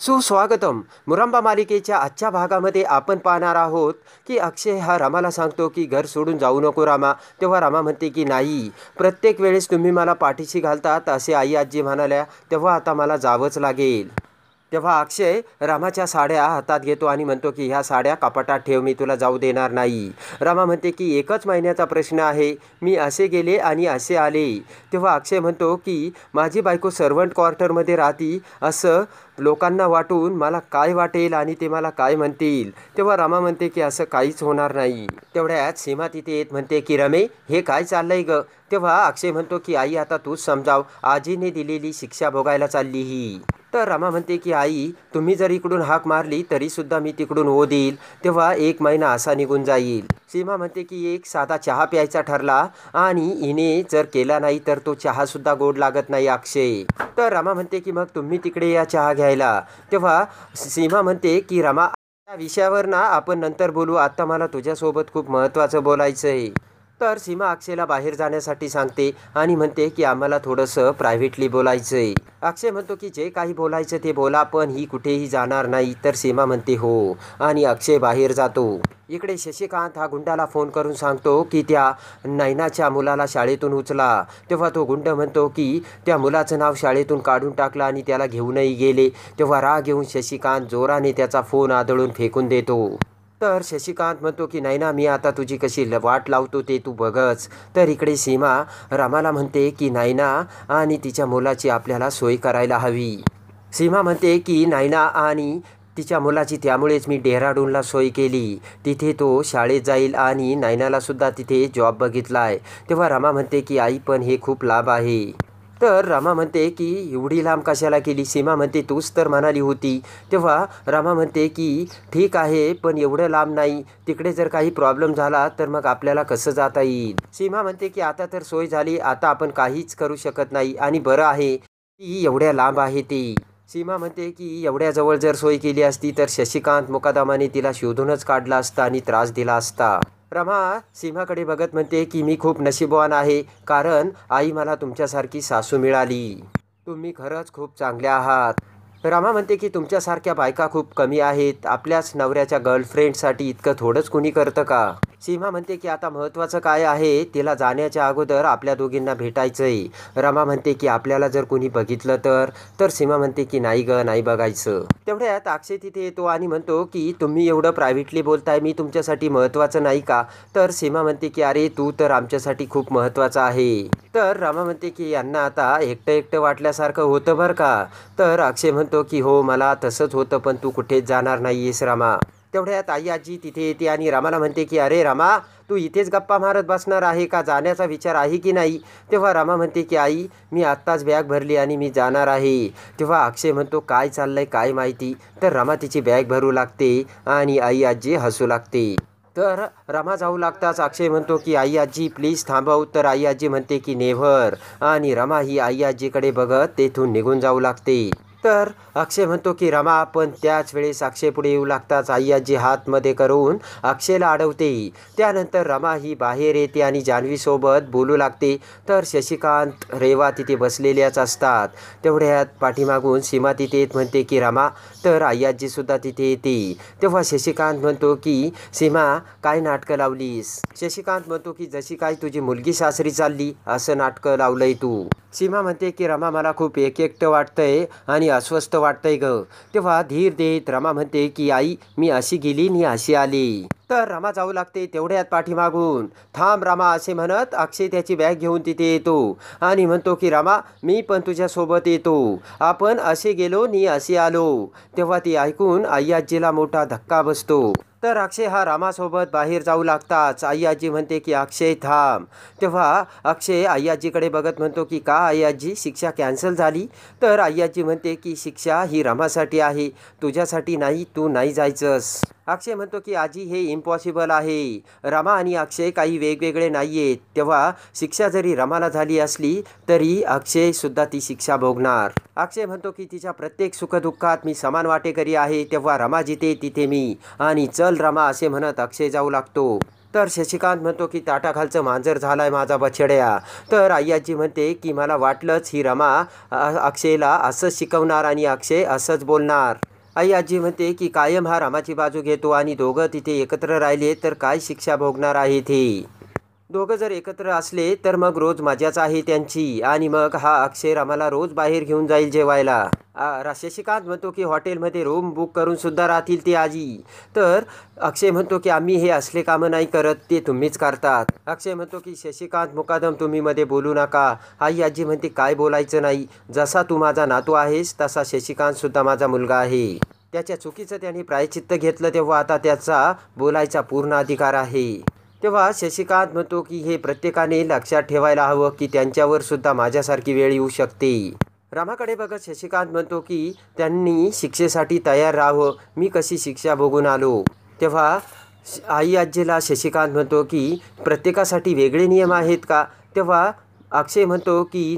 सुस्वागतम. मुरांबा मालिकेच्या आजच्या भागामध्ये आपण पाहणार आहोत की अक्षय हा रामाला सांगतो की घर सोडून जाऊ नको रामा. तेव्हा रामा म्हणते की नाही, प्रत्येक वेळेस तुम्ही मला पाठीशी घालतात असे आई आजी म्हणाल्या, तेव्हा आता मला जावंच लागेल. तेव्हा अक्षय रामाच्या साड्या हातात घेतो आणि म्हणतो की ह्या साड्या कपाटात ठेव, मी तुला जाऊ देणार नाही. रामा म्हणते की 1च महिन्याचा प्रश्न आहे, मी असे गेले आणि असे आले. तेव्हा अक्षय म्हणतो की माझी बायको सर्वंट क्वार्टरमध्ये राहती असं लोकांना वाटून मला काय वाटेल आणि ते मला काय म्हणतील. तेव्हा रामा म्हणते की असं काहीच होणार नाही. तेवढ्यात सीमा तिथे येत म्हणते की रमे, हे काय चाललंय ग. तेव्हा अक्षय म्हणतो की आई आता तूच समजाव, आजीने दिलेली शिक्षा भोगायला चालली ही. तर रमा म्हणते की आई, तुम्ही जर इकडून हाक मारली तरीसुद्धा मी तिकडून हो देईल. तेव्हा 1 महिना असा निघून जाईल. सीमा म्हणते की एक साधा चहा प्यायचा ठरला आणि हिने जर केला नाही तर तो चहासुद्धा गोड लागत नाही अक्षय. तर रमा म्हणते की मग तुम्ही तिकडे या चहा घ्यायला. तेव्हा सीमा म्हणते की रमा, या विषयावर ना आपण नंतर बोलू, आता मला तुझ्यासोबत खूप महत्त्वाचं बोलायचं आहे. तर सीमा अक्षयला बाहेर जाण्यासाठी सांगते आणि म्हणते की आम्हाला थोडंसं प्रायव्हेटली बोलायचं आहे. अक्षय म्हणतो की जे काही बोलायचं ते बोला, पण ही कुठेही जाणार नाही. तर सीमा म्हणते हो आणि अक्षय बाहेर जातो. इकडे शशिकांत हा गुंडाला फोन करून सांगतो की त्या नैनाच्या मुलाला शाळेतून उचला. तेव्हा तो गुंड म्हणतो की त्या मुलाचं नाव शाळेतून काढून टाकलं आणि त्याला घेऊनही गेले. तेव्हा राग येऊन शशिकांत जोराने त्याचा फोन आदळून फेकून देतो. तर शशिकांत म्हणतो की नैना, मी आता तुझी कशी वाट लावतो ते तू बघच. तर इकडे सीमा रामाला म्हणते की नैना आणि तिच्या मुलाची आपल्याला सोय करायला हवी. सीमा म्हणते की नैना आणि तिच्या मुलाची त्यामुळेच मी डेहराडूनला सोय केली. तिथे तो शाळेत जाईल आणि नैनालासुद्धा तिथे जॉब बघितला आहे. तेव्हा रमा म्हणते की आई, पण हे खूप लांब आहे. तर रमा म्हणते की एवढी लांब कशाला केली. सीमा म्हणते तूच तर म्हणाली होती. तेव्हा रमा म्हणते की ठीक आहे, पण एवढं लांब नाही. तिकडे जर काही प्रॉब्लेम झाला तर मग आपल्याला कसं जाता येईल. सीमा म्हणते की आता तर सोय झाली, आता आपण काहीच करू शकत नाही आणि बरं आहे की एवढ्या लांब आहे ती. सीमा म्हणते की एवढ्या जवळ जर सोय केली असती तर शशिकांत मुकादमाने तिला शोधूनच काढला असता आणि त्रास दिला असता. रमा सीमाकडे बघत म्हणते की मी खूप नशीबवान आहे, कारण आई मला तुमच्यासारखी सासू मिळाली. तुम्ही खरंच खूप चांगल्या आहात. रमा म्हणते की तुमच्यासारख्या बायका खूप कमी आहेत. आपल्याच नवऱ्याच्या गर्लफ्रेंडसाठी इतकं थोडंच कुणी करतं का. सीमा म्हणते की आता महत्त्वाचं काय आहे, तिला जाण्याच्या अगोदर आपल्या दोघींना भेटायचंय. रमा म्हणते की आपल्याला जर कुणी बघितलं तर सीमा म्हणते की नाही ग, नाही बघायचं. तेवढ्यात अक्षय तिथे येतो आणि म्हणतो की तुम्ही एवढं प्रायव्हेटली बोलताय, मी तुमच्यासाठी महत्त्वाचं नाही का. तर सीमा म्हणते की अरे तू तर आमच्यासाठी खूप महत्त्वाचा आहे. तर रमा म्हणते की यांना आता एकटं एकटं वाटल्यासारखं होतं बरं का. तर अक्षय म्हणतो की हो, मला तसंच होतं, पण तू कुठेच जाणार नाही आहेस रमा. तेवढ्यात आई आजी तिथे येते आणि रामाला म्हणते की अरे रामा, तू इथेच गप्पा मारत बसणार आहे का, जाण्याचा विचार आहे की नाही. तेव्हा रामा म्हणते की आई, मी आत्ताच बॅग भरली आणि मी जाणार आहे. तेव्हा अक्षय म्हणतो काय चाललंय काय माहिती. तर रमा तिची बॅग भरू लागते आणि आई आजी हसू लागते. तर रमा जाऊ लागताच अक्षय म्हणतो की आई आजी प्लीज थांबव. तर आई आजी म्हणते की नेव्हर, आणि रमा ही आई आजीकडे बघत तेथून निघून जाऊ लागते. तर अक्षय म्हणतो की रमा, पण त्याच वेळेस अक्षय पुढे येऊ लागताच आई आजी हातमध्ये करून अक्षयला अडवते. त्यानंतर रमा ही बाहेर येते आणि जान्हवीसोबत बोलू लागते. तर शशिकांत रेवा तिथे बसलेल्याच असतात. तेवढ्यात पाठीमागून सीमा तिथे येत म्हणते की रमा. तर आई आजीसुद्धा तिथे येते. तेव्हा शशिकांत म्हणतो की सीमा, काय नाटकं लावलीस. शशिकांत म्हणतो की जशी काय तुझी मुलगी सासरी चालली असं नाटकं लावलंय तू. सीमा म्हणते की रमा, मला खूप एकटं वाटतंय आणि अस्वस्थ वाटतंय ग. तेव्हा धीर देत रमा म्हणते की आई, मी अशी गेली आणि अशी आली. तर रमा जाऊ लागते. तेवढ्यात पाठीमागून थांब रमा असे म्हणत अक्षय त्याची बॅग घेऊन तिथे येतो आणि म्हणतो की रमा, मी पण तुझ्यासोबत येतो, आपण असे गेलो आणि असे आलो. तेव्हा ती ऐकून आई आजीला मोठा धक्का बसतो. तर अक्षय हा रामासोबत बाहेर जाऊ लागताच आई आजी म्हणते की अक्षय थांब. तेव्हा अक्षय आई आजीकडे बघत म्हणतो की का आई आजी, शिक्षा कॅन्सल झाली. तर आई आजी म्हणते की शिक्षा ही रमासाठी आहे, तुझ्यासाठी नाही, तू नाही जायचंस. अक्षय म्हणतो की आजी हे इम्पॉसिबल आहे, रमा आणि अक्षय काही वेगवेगळे नाही आहेत. तेव्हा शिक्षा जरी रमाला झाली असली तरी अक्षयसुद्धा ती शिक्षा भोगणार. अक्षय म्हणतो की तिच्या प्रत्येक सुखदुःखात मी समान वाटेकरी आहे. तेव्हा रमा जिथे तिथे मी, आणि चल रमा असे म्हणत अक्षय जाऊ लागतो. तर शशिकांत म्हणतो की ताटाखालचं मांजर झालाय माझा बछड्या. तर आई आजी म्हणते की मला वाटलंच ही रमा अक्षयला असंच शिकवणार आणि अक्षय असंच बोलणार. आई आजी म्हणते की कायम हा रामाची बाजू घेतो आणि दोघं तिथे एकत्र राहिले तर काय शिक्षा भोगणार आहेत हे. दोघं जर एकत्र असले तर मग रोज मजाच आहे त्यांची. आणि मग हा अक्षय रामाला रोज बाहेर घेऊन जाईल जेवायला. शशिकांत म्हणतो की हॉटेलमध्ये रूम बुक करून सुद्धा राहतील ती आजी. तर अक्षय म्हणतो की आम्ही हे असले कामं नाही करत, ते तुम्हीच करतात. अक्षय म्हणतो की शशिकांत मुकादम तुम्ही मध्ये बोलू नका. आई आजी म्हणते काय बोलायचं नाही, जसा तू माझा नातू आहेस तसा शशिकांत सुद्धा माझा मुलगा आहे. त्याच्या चुकीचं त्याने प्रायचित्त घेतलं तेव्हा आता त्याचा बोलायचा पूर्ण अधिकार आहे. तेव्हा शशिकांत म्हणतो की हे प्रत्येकाने लक्षात ठेवायला हवं की त्यांच्यावर सुद्धा माझ्यासारखी वेळ येऊ शकते. रामाकडे बघत शशिकांत म्हणतो की त्यांनी शिक्षेसाठी तयार राहावं, मी कशी शिक्षा भोगून आलो. तेव्हा आई आजीला शशिकांत म्हणतो की प्रत्येकासाठी वेगळे नियम आहेत का. तेव्हा अक्षय म्हणतो की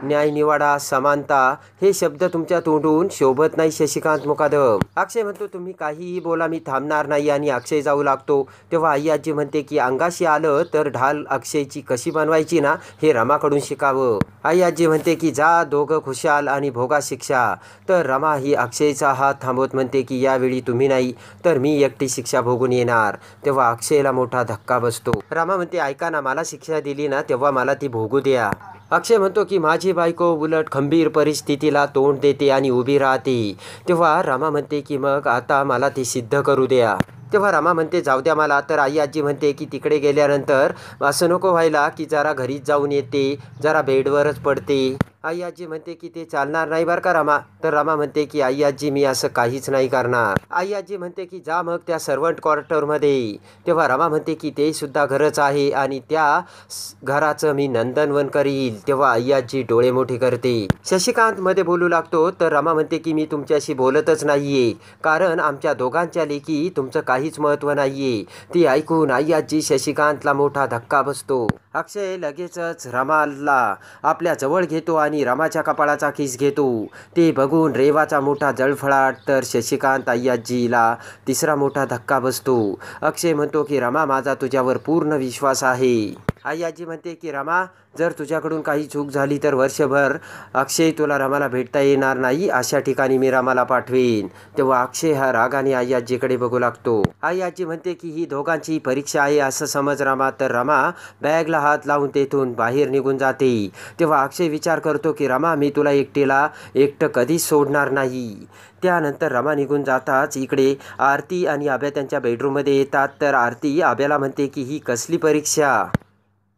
न्यायनिवाडा, समानता हे शब्द तुमच्या तोंडून शोभत नाही शशिकांत मुकादम. अक्षय म्हणतो तुम्ही काहीही बोला, मी थांबणार नाही. आणि अक्षय जाऊ लागतो. तेव्हा आई आजी म्हणते की अंगाशी आलं तर ढाल अक्षयची कशी बनवायची ना, हे रमाकडून शिकावं. आई आजी म्हणते की जा दोघं खुशाल आणि भोगा शिक्षा. तर रमा ही अक्षयचा हात थांबवत म्हणते की यावेळी तुम्ही नाही तर मी एकटी शिक्षा भोगून येणार. तेव्हा अक्षयला मोठा धक्का बसतो. रमा म्हणते ऐका ना, मला शिक्षा दिली ना तेव्हा मला ती भोगू द्या. अक्षय म्हणतो की माझी बायको उलट खंबीर परिस्थितीला तोंड देते आणि उभी राहते. तेव्हा रमा म्हणते की मग आता मला ती सिद्ध करू द्या. तेव्हा रमा म्हणते जाऊ द्या मला. तर आई आजी म्हणते की तिकडे गेल्यानंतर असं नको व्हायला की जरा घरीच जाऊन येते, जरा बेडवरच पडते. आई आजी म्हणते की ते चालणार नाही बरं का रमा. तर रमा म्हणते की आई आजी मी असं काहीच नाही करणार. आई आजी म्हणते की जा मग त्या सर्वंट क्वार्टरमध्ये. तेव्हा रमा म्हणते की ते सुद्धा घरच आहे आणि त्या घराचं मी नंदनवन करील. तेव्हा आई आजी डोळे मोठे करते. शशिकांत मध्ये बोलू लागतो. तर रमा म्हणते की मी तुमच्याशी बोलतच नाहीये, कारण आमच्या दोघांच्या लेखी तुमचं काहीच महत्त्व नाहीये. ती ऐकून आई आजी शशिकांतला मोठा धक्का बसतो. अक्षय लगेचच रमाला आपल्या जवळ घेतो आणि रमाच्या कपाळाचा किस घेतो. ते बघून रेवाचा मोठा जळफळाट. तर शशिकांत आई आजीला तिसरा मोठा धक्का बसतो. अक्षय म्हणतो की रमा माझा तुझ्यावर पूर्ण विश्वास आहे. आई आजी म्हणते की रमा जर तुझ्याकडून काही चूक झाली तर वर्षभर अक्षय तुला रमाला भेटता येणार नाही, अशा ठिकाणी मी रमाला पाठवेन. तेव्हा अक्षय हा रागाने आई आजीकडे बघू लागतो. आई आजी म्हणते की ही दोघांची परीक्षा आहे असं समज रमा. तर रमा बॅगला हात लावून तेथून बाहेर निघून जाते. तेव्हा अक्षय विचार करतो की रमा मी तुला एकटं कधीच सोडणार नाही. त्यानंतर रमा निघून जाताच इकडे आरती आणि आब्या त्यांच्या बेडरूममध्ये येतात. तर आरती आब्याला म्हणते की ही कसली परीक्षा.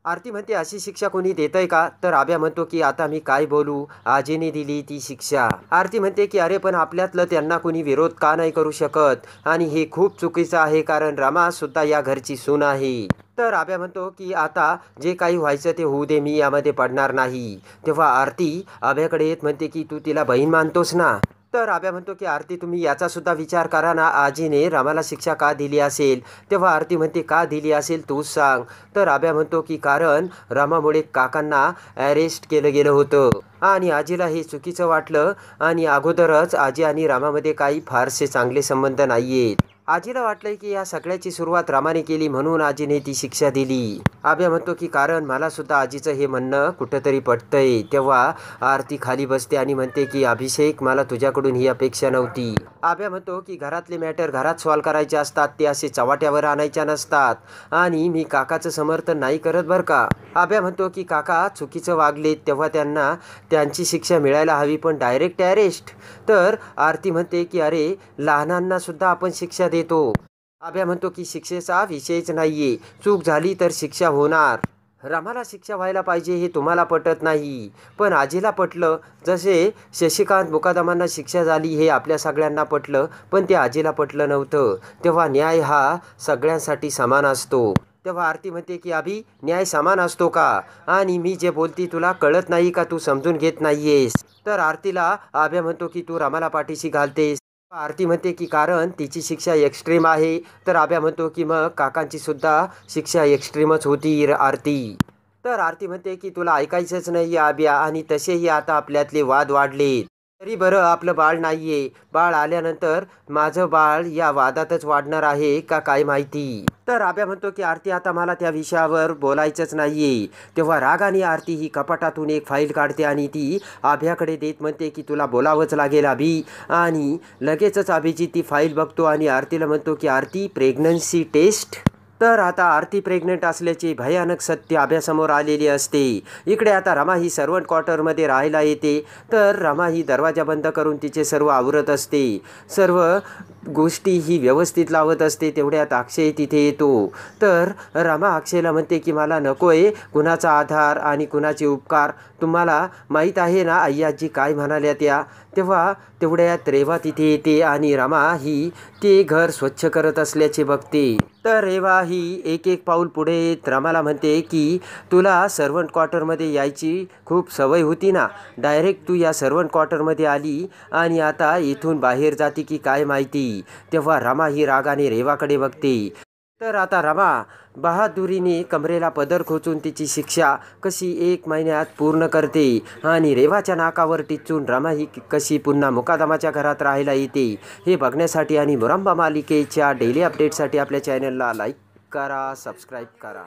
आरती म्हणते अशी शिक्षा कोणी देतंय का. तर आब्या म्हणतो की आता मी काय बोलू, आजीने दिली ती शिक्षा. आरती म्हणते की अरे पण आपल्यातलं त्यांना कोणी विरोध का नाही करू शकत, आणि हे खूप चुकीचं आहे कारण रमा सुद्धा या घरची सून आहे. तर आब्या म्हणतो की आता जे काही व्हायचं ते होऊ दे, मी यामध्ये पडणार नाही. तेव्हा आरती आब्याकडे येत म्हणते की तू तिला बहीण मानतोस ना. तर आब्या म्हणतो की आरती तुम्ही याचा सुद्धा विचार करा ना, आजीने रमाला शिक्षा का दिली असेल. तेव्हा आरती म्हणते का दिली असेल तूच सांग. तर आब्या म्हणतो की कारण रमामुळे काकांना अरेस्ट केलं गेलं होतं आणि आजीला हे चुकीचं वाटलं आणि अगोदरच आजी आणि रामामध्ये काही फारसे चांगले संबंध नाहीयेत. आजीला वाटलंय की या सगळ्याची सुरुवात रामाने केली म्हणून आजीने ती शिक्षा दिली. आब्या म्हणतो की कारण मला सुद्धा आजीचं हे म्हणणं कुठंतरी पटतंय. तेव्हा आरती खाली बसते आणि म्हणते की अभिषेक मला तुझ्याकडून ही अपेक्षा नव्हती. आब्या म्हणतो की घरातले मॅटर घरात सॉल्व करायचे असतात, ते असे चव्हाट्यावर आणायच्या नसतात आणि मी काकाचं समर्थन नाही करत बरं का. आब्या म्हणतो की काका चुकीचं वागलेत तेव्हा त्यांना त्यांची शिक्षा मिळायला हवी, पण डायरेक्ट अरेस्ट. तर आरती म्हणते की अरे लहानांना सुद्धा आपण शिक्षा देतो. आब्या म्हणतो की शिक्षेचा विषयच नाहीये, चूक झाली तर शिक्षा होणार. रमाला शिक्षा व्हायला पाहिजे हे तुम्हाला पटत नाही, पण आजीला पटलं. जसे शशिकांत मुकादमांना शिक्षा झाली हे आपल्या सगळ्यांना पटलं, पण ते आजीला पटलं नव्हतं. तेव्हा न्याय हा सगळ्यांसाठी समान असतो. तेव्हा आरती म्हणते की अभि न्याय समान असतो का, आणि मी जे बोलती तुला कळत नाही का, तू समजून घेत नाहीयेस. तर आरतीला आब्या म्हणतो की तू रमाला पाठीशी घालतेस. आरती म्हणते की कारण तिची शिक्षा एक्स्ट्रीम आहे. तर आब्या म्हणतो की मग काकांची सुद्धा शिक्षा एक्स्ट्रीमच होती आरती. तर आरती म्हणते की तुला ऐकायचंच नाही आब्या, आणि तसेही आता आपल्यातले वाद वाढलेत. तरी बरं आपलं बाळ नाहीये, बाळ आल्यानंतर माझं बाळ या वादातच वाढणार आहे का काय माहिती. तर आब्या म्हणतो की आरती आता मला त्या विषयावर बोलायचंच नाहीये. तेव्हा रागाने आरती ही कपाटातून एक फाईल काढते आणि ती आभ्याकडे देत म्हणते की तुला बोलावंच लागेल अभि. आणि लगेचच अभिजित ती फाईल बघतो आणि आरतीला म्हणतो की आरती प्रेग्नन्सी टेस्ट. तर आता आरती प्रेग्नंट असल्याचे भयानक सत्य आभ्यासमोर आलेले असते. इकडे आता रमा ही सर्वंट क्वार्टरमध्ये राहायला येते. तर रमा ही दरवाजा बंद करून तिचे सर्व आवरत असते, सर्व गोष्टी ही व्यवस्थित लावत असते. तेवढ्यात अक्षय तिथे येतो. तर रमा अक्षयला म्हणते की मला नको आहे कुणाचा आधार आणि कुणाचे उपकार. तुम्हाला माहीत आहे ना अय्याजी काय म्हणाल्या त्या. तेव्हा तेवढ्यात रेवा तिथे येते आणि रमा ही ते घर स्वच्छ करत असल्याचे बघते. तर रेवा ही एक एक पाऊल पुढे येत रमाला म्हणते की तुला सर्वंट क्वार्टरमध्ये यायची खूप सवय होती ना, डायरेक्ट तू या सर्वंट क्वार्टरमध्ये आली आणि आता इथून बाहेर जाते की काय माहिती. तेव्हा रमा ही रागाने रेवाकडे बघते. तर आता रमा बहादुरीने कमरेला पदर खोचून तिची शिक्षा कशी 1 महिन्यात पूर्ण करते आणि रेवाच्या नाकावर टिचून रमा ही कशी पुन्हा मुकादमाच्या घरात राहायला येते. हे बघण्यासाठी आणि मुरंबा मालिकेच्या डेली अपडेटसाठी आपल्या चॅनलला लाईक करा, सबस्क्राईब करा.